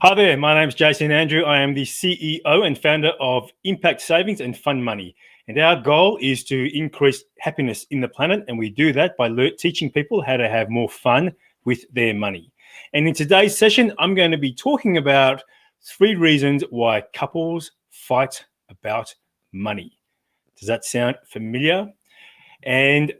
Hi there, my name is Jason Andrew. I am the CEO and founder of Impact Savings and Fund Money. And our goal is to increase happiness in the planet. And we do that by teaching people how to have more fun with their money. And in today's session, I'm going to be talking about 3 reasons why couples fight about money. Does that sound familiar? And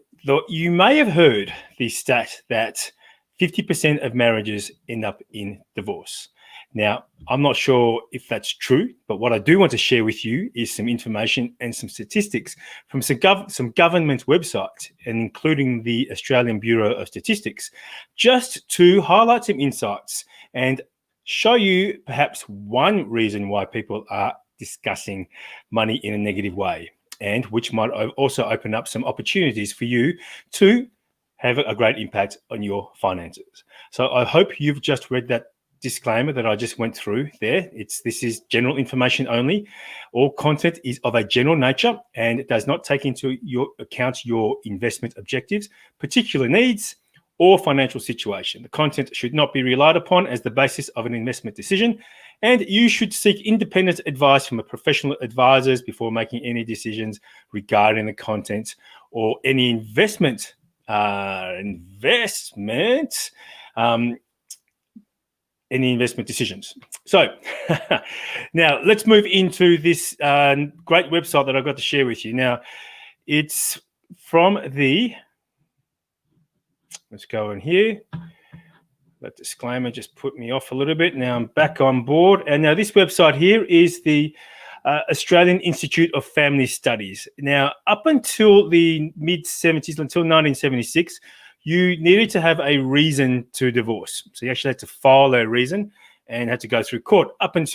you may have heard the stat that 50% of marriages end up in divorce. Now, I'm not sure if that's true, but what I do want to share with you is some information and some statistics from some government websites, and including the Australian Bureau of Statistics, just to highlight some insights and show you perhaps one reason why people are discussing money in a negative way, and which might also open up some opportunities for you to have a great impact on your finances. So I hope you've just read that disclaimer that I just went through there. This is general information only. All content is of a general nature and it does not take into account your investment objectives, particular needs, or financial situation. The content should not be relied upon as the basis of an investment decision, and you should seek independent advice from a professional advisors before making any decisions regarding the content or any investment decisions. So now let's move into this great website that I've got to share with you. Now, it's from let's go in here. That disclaimer just put me off a little bit. Now I'm back on board. And now this website here is the Australian Institute of Family Studies. Now, up until the mid-70s, until 1976, you needed to have a reason to divorce. So you actually had to file a reason and had to go through court and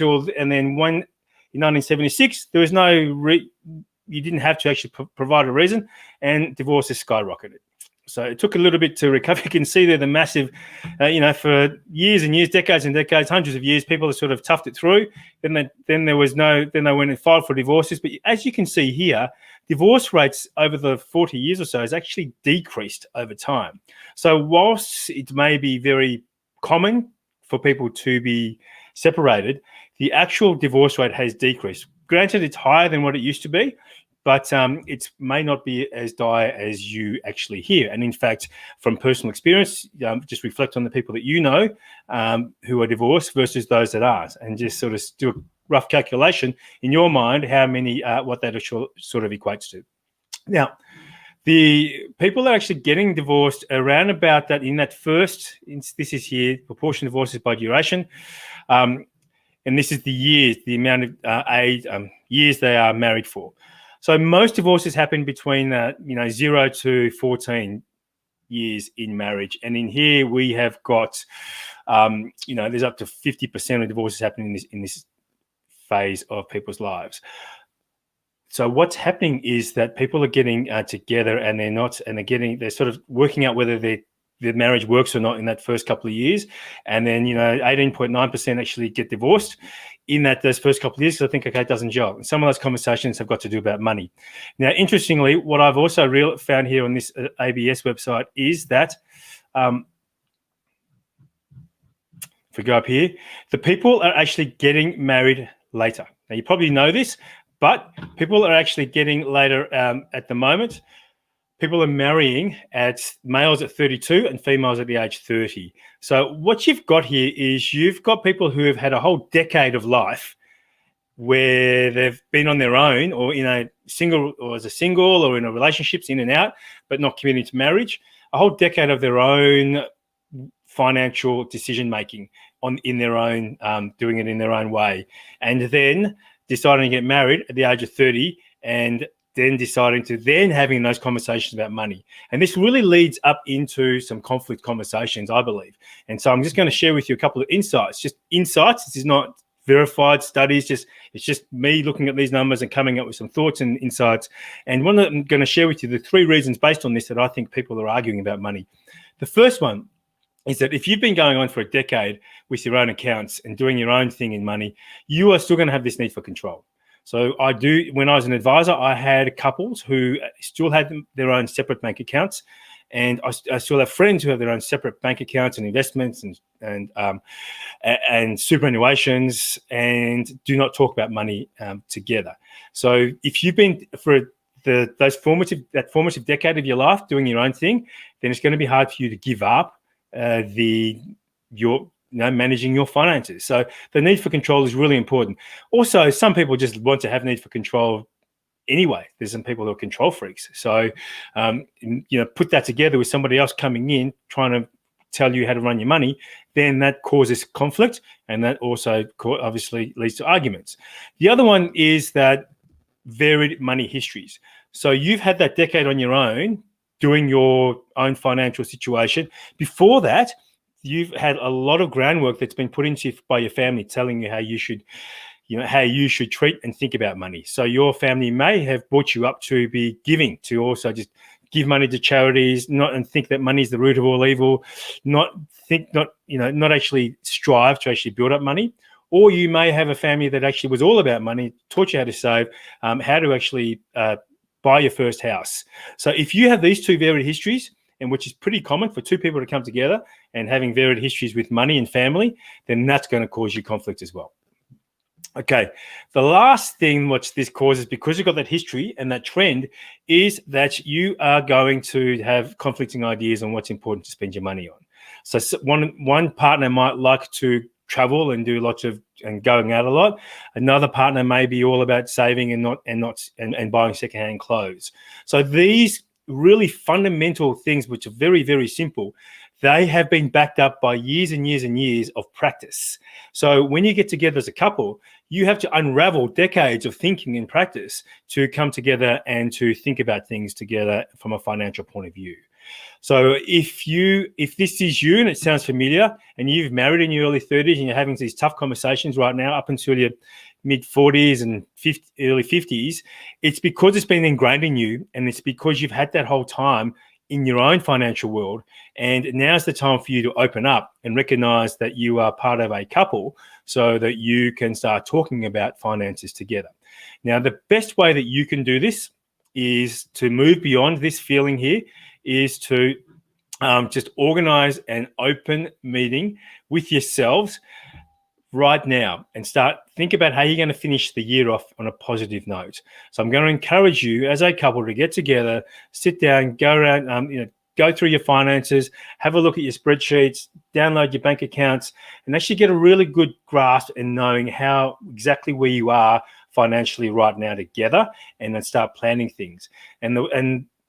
then when in 1976, there was you didn't have to actually provide a reason, and divorce has skyrocketed. So it took a little bit to recover. You can see there the massive, for years and years, decades and decades, hundreds of years, people have sort of toughed it through. Then they went and filed for divorces. But as you can see here, divorce rates over the 40 years or so has actually decreased over time. So whilst it may be very common for people to be separated, the actual divorce rate has decreased. Granted, it's higher than what it used to be, but it may not be as dire as you actually hear. And in fact, from personal experience, just reflect on the people that you know who are divorced versus those that aren't, and just sort of do a rough calculation in your mind how many, what that sort of equates to. Now, the people that are actually getting divorced around about that in that first, this is here, proportion of divorces by duration, and this is the years, the amount of years they are married for. So most divorces happen between 0 to 14 years in marriage, and in here we have got there's up to 50% of divorces happening in this phase of people's lives. So what's happening is that people are getting together and they're sort of working out whether the marriage works or not in that first couple of years, and then 18.9% actually get divorced in those first couple of years, because I think, okay, it doesn't gel. And some of those conversations have got to do about money. Now, interestingly, what I've also found here on this ABS website is that, if we go up here, the people are actually getting married later. Now, you probably know this, but people are actually getting later at the moment. People are marrying males at 32 and females at the age 30. So what you've got here is you've got people who have had a whole decade of life where they've been on their own, or in a single, or as a single, or in a relationships in and out, but not committing to marriage. A whole decade of their own financial decision making in their own, doing it in their own way, and then deciding to get married at the age of 30, and then deciding to having those conversations about money. And this really leads up into some conflict conversations, I believe. And so I'm just going to share with you a couple of insights. Just insights. This is not verified studies. It's just me looking at these numbers and coming up with some thoughts and insights. And one that I'm going to share with you, the 3 reasons based on this that I think people are arguing about money. The first one is that if you've been going on for a decade with your own accounts and doing your own thing in money, you are still going to have this need for control. So when I was an advisor, I had couples who still had their own separate bank accounts, And I still have friends who have their own separate bank accounts and investments and superannuations, and do not talk about money together. So if you've been for that formative decade of your life doing your own thing, then it's going to be hard for you to give up managing your finances. So the need for control is really important. Also, some people just want to have need for control anyway. There's some people who are control freaks. So, put that together with somebody else coming in trying to tell you how to run your money, then that causes conflict, and that also obviously leads to arguments. The other one is that varied money histories. So you've had that decade on your own doing your own financial situation. Before that, you've had a lot of groundwork that's been put into by your family telling you how you should treat and think about money. So your family may have brought you up to be giving, to also just give money to charities, and think that money is the root of all evil, not actually strive to actually build up money. Or you may have a family that actually was all about money, taught you how to save, how to actually buy your first house. So if you have these two varied histories, and which is pretty common for two people to come together and having varied histories with money and family, then that's going to cause you conflict as well. Okay, the last thing which this causes, because you've got that history and that trend, is that you are going to have conflicting ideas on what's important to spend your money on. So one partner might like to travel and do and going out a lot. Another partner may be all about saving and buying secondhand clothes. So these really fundamental things, which are very, very simple, they have been backed up by years and years and years of practice. So when you get together as a couple, you have to unravel decades of thinking and practice to come together and to think about things together from a financial point of view. So if this is you and it sounds familiar, and you've married in your early 30s and you're having these tough conversations right now up until your mid 40s and early 50s, it's because it's been ingrained in you, and it's because you've had that whole time in your own financial world. And now's the time for you to open up and recognize that you are part of a couple so that you can start talking about finances together. Now, the best way that you can do this is to move beyond this feeling here, is to just organize an open meeting with yourselves right now and think about how you're going to finish the year off on a positive note. So I'm going to encourage you as a couple to get together, sit down, go around, go through your finances, have a look at your spreadsheets, download your bank accounts, and actually get a really good grasp in knowing how exactly where you are financially right now together, and then start planning things. And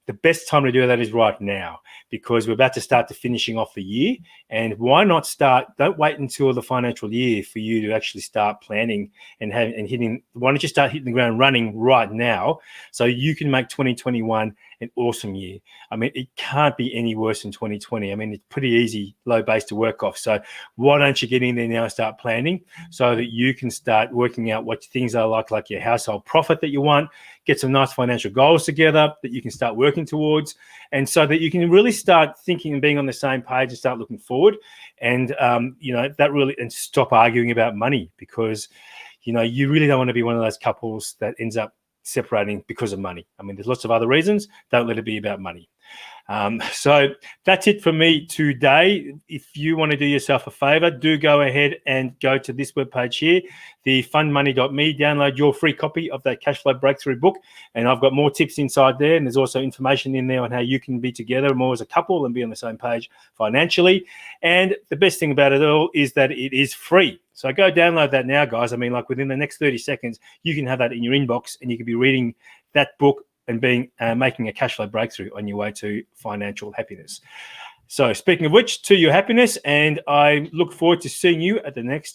the best time to do that is right now, because we're about to start the finishing off the year. And why not don't wait until the financial year for you to actually start planning and hitting. Why don't you start hitting the ground running right now so you can make 2021 an awesome year? I mean, it can't be any worse than 2020. I mean, it's pretty easy, low base to work off. So why don't you get in there now and start planning so that you can start working out what things are like your household profit that you want, get some nice financial goals together that you can start working towards, and so that you can really start thinking and being on the same page and start looking forward. And that really, and stop arguing about money, because you really don't want to be one of those couples that ends up separating because of money. I mean, there's lots of other reasons. Don't let it be about money. So that's it for me today. If you want to do yourself a favor, do go ahead and go to this webpage here, the fundmoney.me, download your free copy of that Cashflow Breakthrough book. And I've got more tips inside there. And there's also information in there on how you can be together more as a couple and be on the same page financially. And the best thing about it all is that it is free. So go download that now, guys. I mean, like within the next 30 seconds, you can have that in your inbox and you can be reading that book and making a cash flow breakthrough on your way to financial happiness. So speaking of which, to your happiness, and I look forward to seeing you at the next